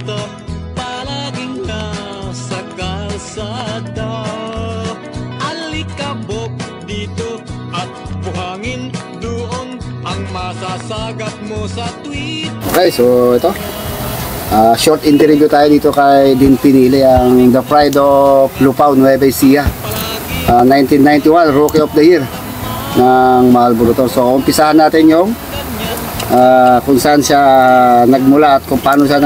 dito, palaging nasa kalsada. Alikabok dito at buhangin doon ang masasagat mo sa tweet. Okay, so ito. Short interview tayo dito kay Dean Pinili, ang The Pride of Lupao, Nueva Ecija. 1991, Rookie of the Year ng Marlboro Tour. So, umpisahan natin yung kung saan siya nagmula at kung paano siya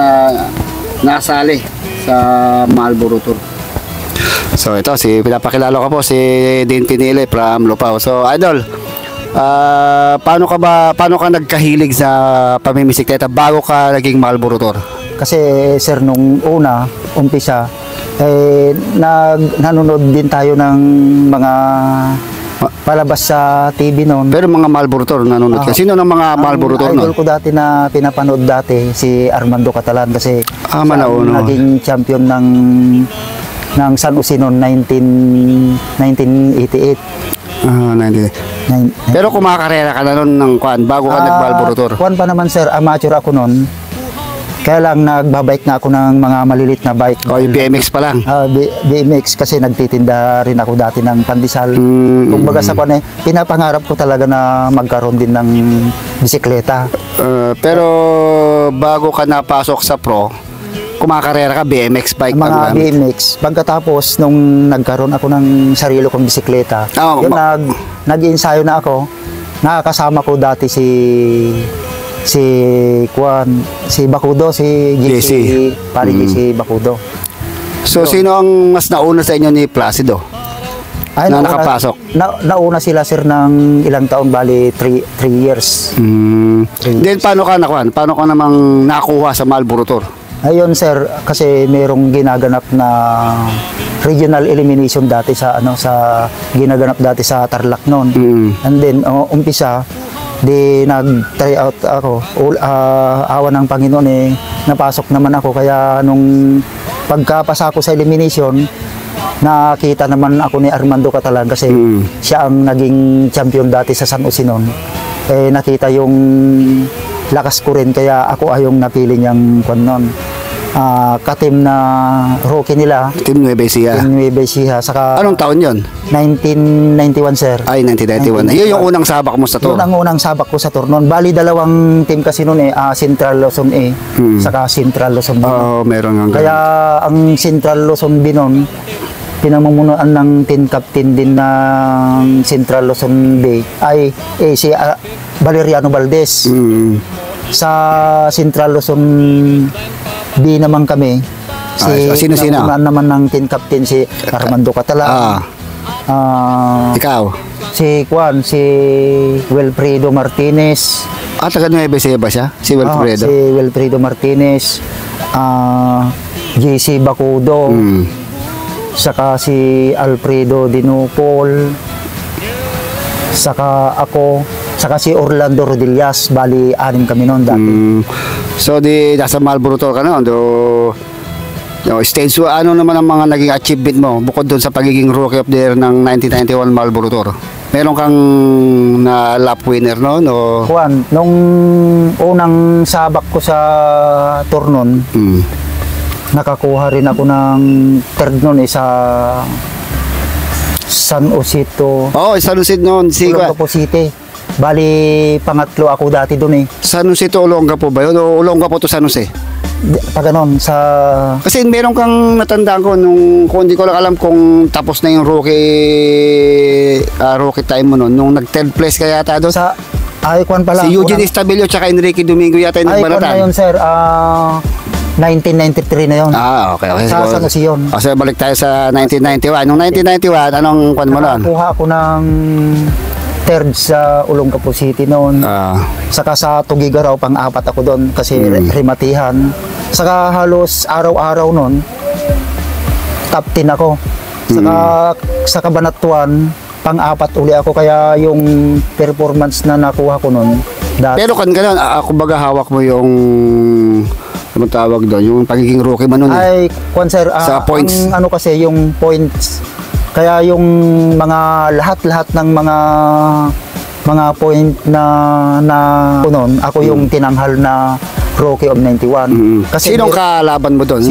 nasali sa Marlboro Tour. So, ito, pinapakilala ko po si Dean Pinili from Lupao. So, Idol, paano ka nagkahilig sa pamimisikleta bago ka naging Marlboro Tour? Kasi sir, nung umpisa, nanonood din tayo ng mga palabas sa TV noon. Pero mga Marlboro Tour nanonood ka. Sino ng mga Marlboro Tour noon? Idol ko dati na pinapanood dati, si Armando Catalan, kasi naging champion ng San Jose noon, 1988. 98. Pero kumakarera ka na noon ng kwan bago ka nag-Marlboro Tour? Kwan pa naman sir, amateur ako noon. Kaya lang nagbabike na ako ng mga malilit na bike. O, yung BMX pa lang? BMX, kasi nagtitinda rin ako dati ng pandesal. Kumbaga sa kwan pinapangarap ko talaga na magkaroon din ng bisikleta. Pero bago ka napasok sa pro, kumakarera ka, BMX bike? Mga BMX. Pagkatapos, nung nagkaroon ako ng sarili kong bisikleta, nag-ensayo na ako. Nakakasama ko dati si Bakudo, si JC, pari JC Bakudo. So, sino ang mas nauna sa inyo ni Placido na nakapasok? Nauna sila sir ng ilang taon, bali 3 years. Then paano ka namang nakuha sa Marlboro Tour? Ayun sir, kasi mayroong ginaganap na regional elimination dati sa ginaganap dati sa Tarlac noon. And then umpisa nag-try out ako. Awa ng Panginoon napasok naman ako, kaya nung pagkapasa ko sa elimination, nakita naman ako ni Armando Catalan, kasi siya ang naging champion dati sa San Jose noon. Nakita yung lakas ko rin, kaya ako ay yung napili niyang noon. Ka-team na rookie nila, Team Nueva Ecija. Saka anong taon yon? 1991 sir. Ay, 1991. Yun yung unang sabak mo sa tour? Yun ang unang sabak ko sa tour noon. Bali, dalawang team kasi noon Central Luzon A, saka Central Luzon B. Meron nga. Kaya ang Central Luzon B noon, pinamumunuan ng team captain din ng Central Luzon B ay si Valeriano Valdez. Sa Central Luzon B naman kami, sino naman ng team captain, si Armando Catalan. Ikaw? Si Wilfredo Martinez. Taga Nueva Ecija ba siya? Si Wilfredo? Si Wilfredo Martinez, JC Bakudo, saka si Alfredo Dinupol, saka ako, saka si Orlando Rodillas. Bali, 6 kami noon dati. So, nasa Marlboro Tour ka noon. Stage, ano naman ang mga naging achievement mo bukod doon sa pagiging Rookie of the Year ng 1991 Marlboro Tour? Meron kang na lap winner noon? Nung unang sabak ko sa tour noon, nakakuha rin ako ng third noon sa San Jose to. San Jose noon. Olongapo City. Bali, pangatlo ako dati doon San Jose to Olongapo ba yun? O Olongapo to San Jose? Paganon sa... Kasi meron kang natandaan ko kung hindi ko lang alam kung tapos na yung rookie time mo noon. Nung nag-third place ka yata doon? Kwan pala. Si Eugene Estabillo tsaka Enrique Domingo yata yung nagbalatan. Kwan na yun sir. 1993 na yun. Okay. Sa San Jose yun. So, balik tayo sa 1991. Nung 1991, anong kwan mo noon? Nakakuha ako ng third sa Olongapo City noon. Saka sa Tugigaraw, pang-4 ako doon kasi rimatihan. Saka halos araw-araw noon, top 10 ako. Saka sa Cabanatuan, pang-4 uli ako, kaya yung performance na nakuha ko noon dati. Pero kan ganun, kumbaga hawak mo yung ano tawag doon, yung pagiging rookie mo noon. Ay, sir, sa points. Ang kasi yung points, kaya yung mga lahat ng mga point na noon, ako yung tinanghal na Rookie of 91. Sinong kalaban mo doon?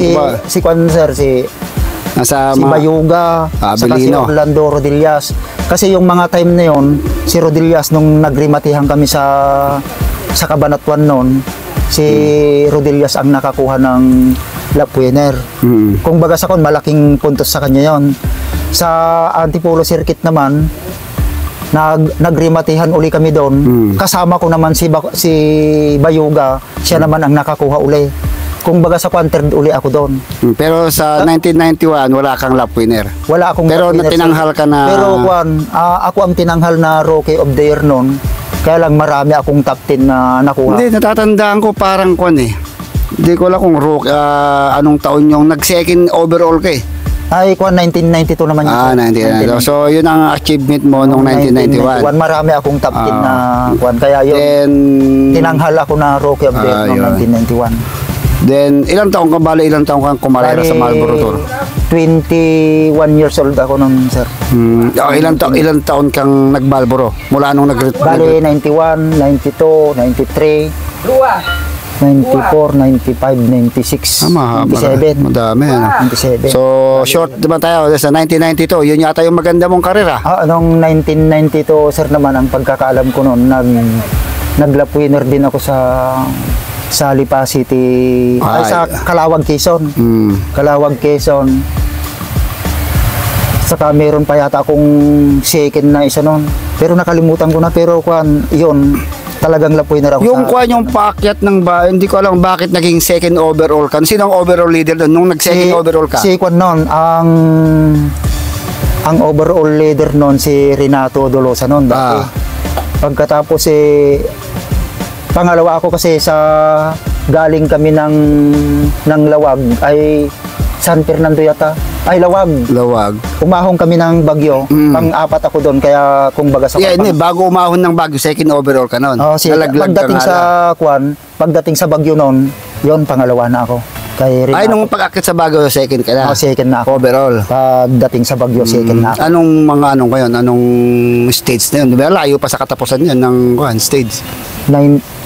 si Kwan sir, si Nasa Bayuga, saka si Abilino. Orlando Rodillas. Kasi yung mga time na yon, si Rodillas nung nagrimatihan kami sa Cabanatuan noon, si Rodillas ang nakakuha ng lap winner. Kung baga sa kon, malaking puntos sa kanya yon. Sa Antipolo Circuit naman, nagrimatihan uli kami doon. Kasama ko naman si Bayuga, siya naman ang nakakuha uli. Kung baga sa third uli ako doon. Pero sa 1991, wala kang lap winner. Wala akong Pero lap winner, tinanghal ka na... Pero ako ang tinanghal na Rookie of the Year noon. Kaya lang marami akong top 10 na nakuha. Hindi, natatandaan ko parang Hindi ko alam kung anong taon yung nag-second overall ka eh. Ay, 1992 naman yun. 1992. So, yun ang achievement mo nung 1991. Marami akong top 10 na kaya yun. Then, tinanghal ako na Rookie of the Year noong 1991. Then, ilang taong kang kumarera sa Marlboro Tour? 21 years old ako nung sir. Ilang taon kang nag-Marlboro? Mula nung Bali, 91, 92, 93, 94, 95, 96, 97. Madami. 97. So, short naman tayo. Sa 1992, yun yata yung maganda mong karera. Noong 1992, sir naman, ang pagkakaalam ko noon, nag-lap winner din ako sa Lipa City, sa Calawag, Quezon. Calawag, Quezon. Saka meron pa yata akong second na isa noon. Pero nakalimutan ko na. Pero yun, talagang lap winner ako. Yung paakyat ng hindi ko alam bakit naging second overall ka. Sino ang overall leader doon nung nag-second overall ka? Si Kwan noon, ang overall leader noon si Renato Dolosa noon. Pagkatapos pangalawa ako kasi galing kami ng Lawag ay San Fernando yata. Ay, Lawag. Umahon kami ng Bagyo. Pang-apat ako doon kaya kung baga sa bago umahon ng Bagyo, second overall ka noon. Pagdating sa Bagyo noon, yon pangalawa na ako. Nung pag-akit sa Bagyo, second ka na? Second na ako. Overall. Pagdating sa Bagyo, second na ako. Anong stage na yun? Diba, layo pa sa katapusan yun ng stage?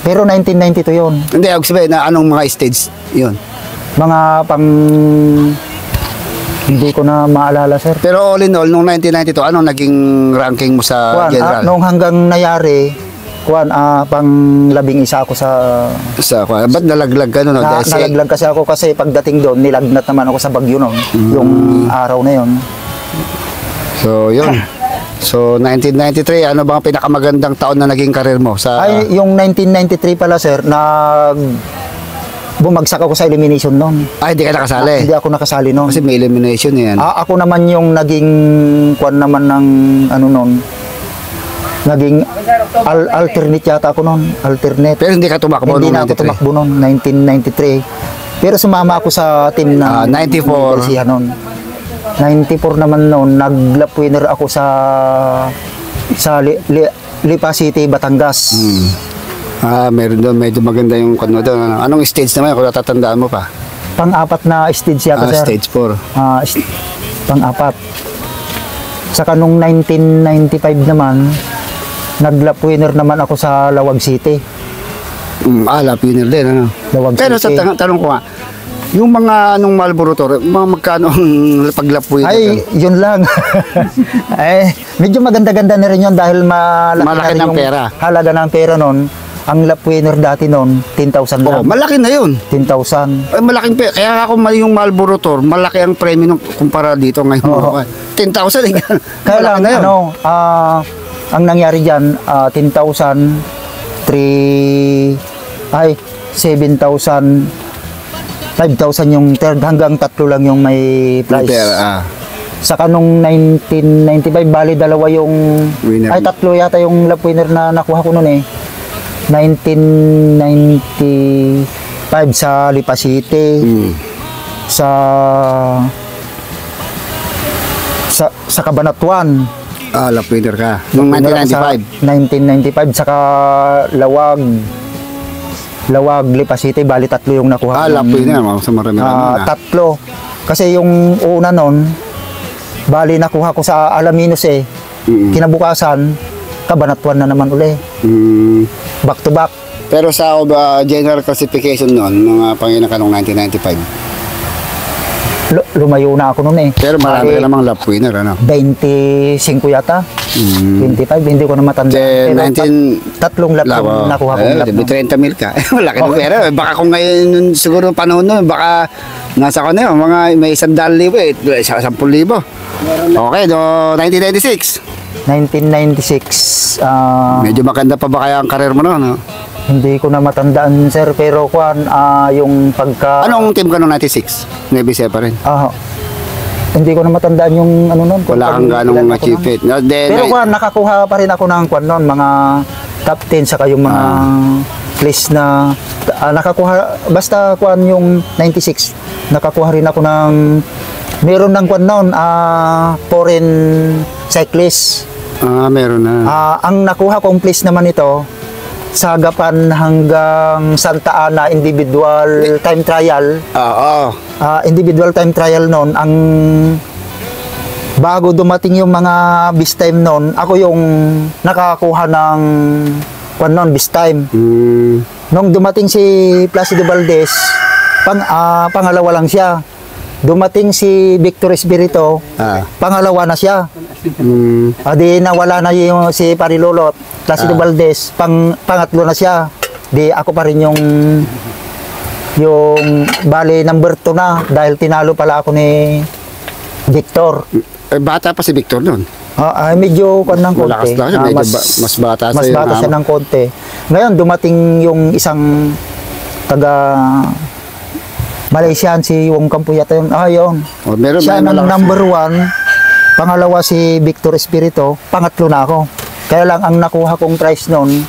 Pero 1992 yun. Hindi, ako sabihin na anong mga stage yun? Mga hindi ko na maalala, sir. Pero all in all, nung 1992, anong naging ranking mo sa general? Nung hanggang nayari, pang 11 ako ba't nalaglag ka nun? Nalaglag kasi ako kasi pagdating doon, nilagnat naman ako sa Bagyo noon. Yung araw na yun. So, yun. So, 1993, ano bang pinakamagandang taon na naging karir mo? Yung 1993 pala, sir, bumagsak ako sa elimination noon. Hindi ka nakasali? Hindi ako nakasali noon. Kasi may elimination yan. Ako naman yung naging naman ng noon. Naging alternate yata ako noon. Alternate. Pero hindi ka tumakbo noon? Hindi na ako tumakbo noon, 1993. Pero sumama ako sa team na 94. Noon. 94 naman noon, nag-lap winner ako sa Lipa City, Batangas. Meron doon, medyo maganda yung doon. Anong stage naman kung natatandaan mo pa? Pang-apat na stage yata, sir. Stage 4. Pang-apat. Saka nung 1995 naman, nag-lap winner naman ako sa Lawag City. Lap winner din, ano? Lawag Pero City. sa tanong ko nga, yung mga Marlboro Tour, magkano ang pag-lap winner? Ay, yun lang. Medyo maganda-ganda na rin yun dahil malaki ng pera. Halaga ng pera nun. Ang lap winner dati nun, 10,000 lang. Malaki na yun. 10,000. Malaking pera. Kaya ako yung Marlboro Tour, malaki ang premyo kumpara dito ngayon. 10,000. Kaya lang, na yun. ang nangyari dyan, 10,000, 7,000, 5,000 yung third, hanggang 3 lang yung may prize. Saka nung 1995, bali dalawa yung winner. 3 yata yung lap winner na nakuha ko noon 1995 sa Lipa City. Sa Cabanatuan. Lap winner ka. Nung 1995. 1995 saka Lawag, Lipa City, bali 3 yung nakuha. Lap winner, sa marami na. 3. Kasi yung una nun, bali nakuha ko sa Alaminos Kinabukasan, Cabanatuan na naman uli. Back to back. Pero sa general classification noon, mga panginakanong 1995. Lumayo na ako noon eh. Pero marami ka Bali, namang lap winner, ano? 25 yata. 25, hindi ko na matanda. Then, Pero 19 tatlong lap yung nakuha kong lap. May 30 mil ka. Malaki na pera. Baka kung ngayon, siguro panahon nun, baka nasa ko na yun, mga may 100,000 eh, 10,000. Okay, no, 1996. 1996, Medyo maganda pa ba kaya ang karir mo noon? No? hindi ko na matandaan sir, pero kwan, yung pagka... Anong team ka noong 96? Navy Sepa rin. Hindi ko na matandaan yung ano nun. Wala kang ganong achievement. No, Pero kwan, nakakuha pa rin ako ng kwan nun, mga top 10 saka yung mga list na nakakuha, basta kwan yung 96, nakakuha rin ako ng, meron ng kwan nun, foreign cyclist. Meron na. Ang nakuha kong place naman ito, Sagapan hanggang Santa Ana individual time trial. Individual time trial noon, ang bago dumating yung mga bis time noon, ako yung nakakuha ng kwan noon, bis time. Nung dumating si Placido Valdez, pangalawa lang siya. Dumating si Victor Espirito, pangalawa na siya. Di nawala na yung si Parilolot, Placido Valdez, pangatlo na siya. Di ako pa rin yung bali number 2 na dahil tinalo pala ako ni Victor. Bata pa si Victor noon. Medyo kon ng konti. Malakas lang siya, mas bata mas bata siya ng konti. Ngayon dumating yung isang taga Malaysian, si Wong Campuyat yun. Yun. Siya ng number 1, pangalawa si Victor Espirito, pangatlo na ako. Kaya lang ang nakuha kong price noon,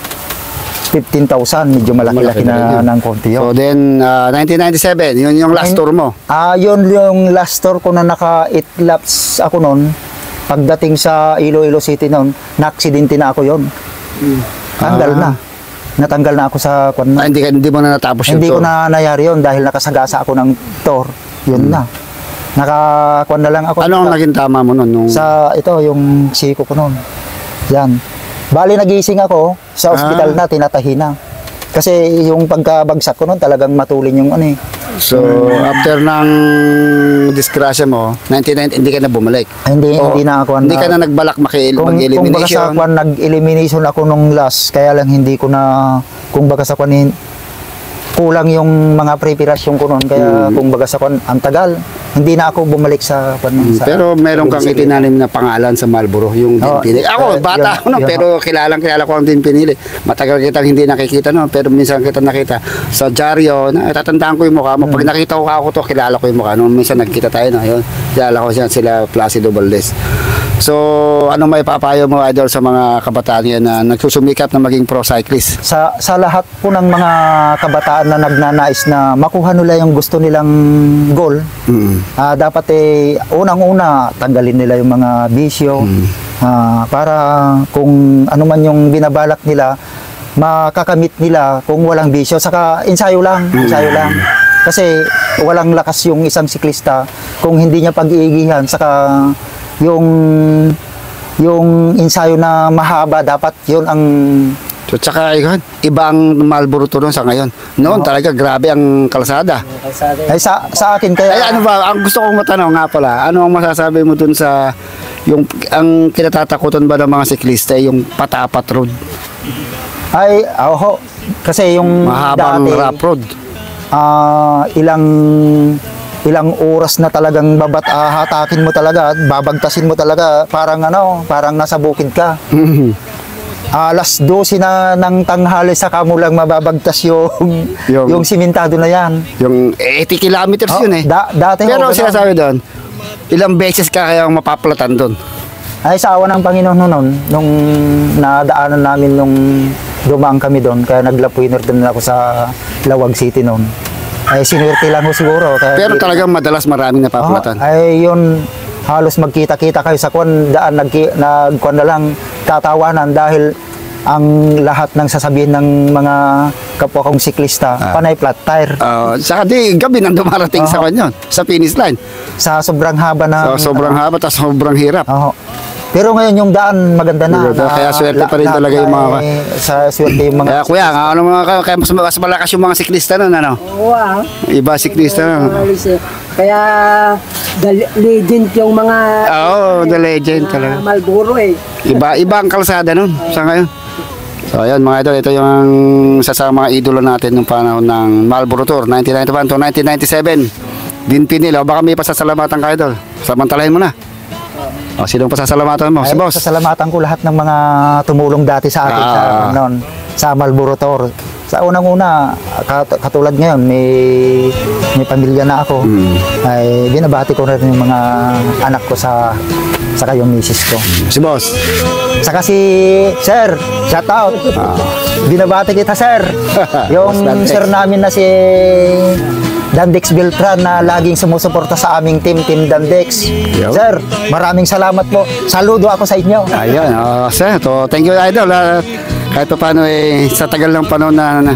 15,000, medyo malaki-laki na ng konti yun. So then, 1997, yun yung last tour mo? Yun yung last tour ko na naka 8 laps ako noon. Pagdating sa Iloilo City noon, na-aksidente na ako yun. Tanggal na. Natanggal na ako sa kwan na. Hindi mo na natapos yung tour? Hindi ko na nayari yun dahil nakasagasa ako ng tour. Yun na. Nakakuan na lang ako. Ano ang naging tama mo noon? Sa ito, yung siko ko noon. Yan. Bali nagising ako sa ospital na, tinatahi na. Kasi yung pagkabagsak ko noon talagang matulin yung ano eh. So, after ng disgrasya mo, 1990, hindi ka na bumalik? Hindi na ako. Hindi ka na nagbalak mag-elimination? Kung baga sa kwan, nag-elimination ako nung last, kaya lang hindi ko na, kung baga sa kwan, kulang yung mga preparasyon ko noon, kaya kung baga sa kwan, ang tagal, hindi na ako bumalik sa kwan. Pero meron kang itinanim na pangalan sa Marlboro, yung Din Pinili. Ako, bata ako noon, pero kilala ko ang Din Pinili. Matagal kitang hindi nakikita noon, pero minsan kita nakita sa dyaryo, tatandaan ko yung mukha mo. Pag nakita ko ako to, kilala ko yung mukha. Noon minsan nagkita tayo na, yun. Kilala ko sila Placido Valdez. So, ano may papayo mo, Idol, sa mga kabataan yan na nagsusumikap na maging pro cyclist? Sa lahat po ng mga kabataan na nagnanais na makuha nila yung gusto nilang goal, dapat unang-una tanggalin nila yung mga bisyo para kung ano man yung binabalak nila, makakamit nila kung walang bisyo. Saka ensayo lang. Kasi walang lakas yung isang siklista kung hindi niya pag-iigihan. Saka yung ensayo na mahaba, dapat yun ang... So, tsaka ibang Marlboro to noon sa ngayon. Noon talaga grabe ang kalsada. Ay, sa akin kaya... Ay, ano ba, ang gusto kong matanong nga pala, ano ang masasabi mo dun sa ang kinatatakutan ba ng mga siklista yung patapat road? Ay, kasi yung mahabang dati, rough road. Ilang oras na talagang hatakin mo talaga, babagtasin mo talaga, parang nasa bukid ka. Alas 12 na ng tanghali saka mo lang mababagtas yung simentado na yan. Yung 80 kilometers yun eh. Dati pero sinasabi doon, ilang beses ka kayang mapaplatan doon? Ay, sa awa ng Panginoon noon, nung nadaanan namin nung dumaan kami doon, kaya naglapuiner doon ako sa Lawag City noon. Ay, sinuwerte lang ko siguro. Pero talagang madalas maraming napaplatan. Ay, yun, halos magkita-kita kayo sa kwan, nagkwan na lang tatawanan dahil ang lahat ng sasabihin ng mga kapwa kong siklista, panay flat tire. Saka gabi nang dumarating sa kanyon, sa finish line. Sa sobrang haba na... Sa sobrang haba, tapos sobrang hirap. Pero ngayon yung daan maganda na. Kaya swerte pa rin talaga yung mga... Sa swerte yung Kaya mga... kuya, ano mga kaya mas malakas yung mga siklista nun, ano? Oo ah. Iba siklista nun. Kaya legend yung mga Oo, the legend talaga. Marlboro eh. Iba ang kalsada nun sa ngayon. So ayun mga idol, ito yung isa sa mga idolo natin nung panahon ng Marlboro Tour 1991 to 1997. Din Pinil, o baka may pasasalamatan ka idol. Samantalahin mo na. O sinong pasasalamatan mo? Si boss. Sasalamatan ko lahat ng mga tumulong dati sa akin sa Marlboro Tour. Sa unang-una, katulad ngayon, may pamilya na ako. Ay binabati ko rin yung mga anak ko sa kayong misis ko. Si boss. Saka si Sir, shout out. Binabati kita, Sir. Yung sir namin na si Dandex Beltran na laging sumusuporta sa aming team Dandex. Sir, maraming salamat po. Saludo ako sa inyo. Ayun, sir. So, thank you idol. Kahit pa paano sa tagal ng panahon na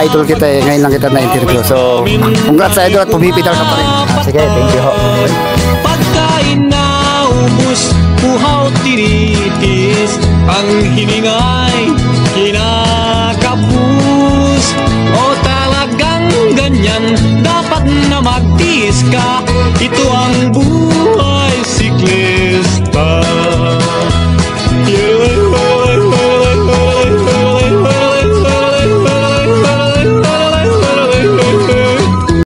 idol kita ngayon lang kita na-interview. So, congrats idol at pumipitaw ka pa rin. Sige, thank you ho. Pagkain na ubus, puhaw tiritis, ang hiningay kinakapus. O talagang ganyan, dapat na magtiis ka, ito ang buhay.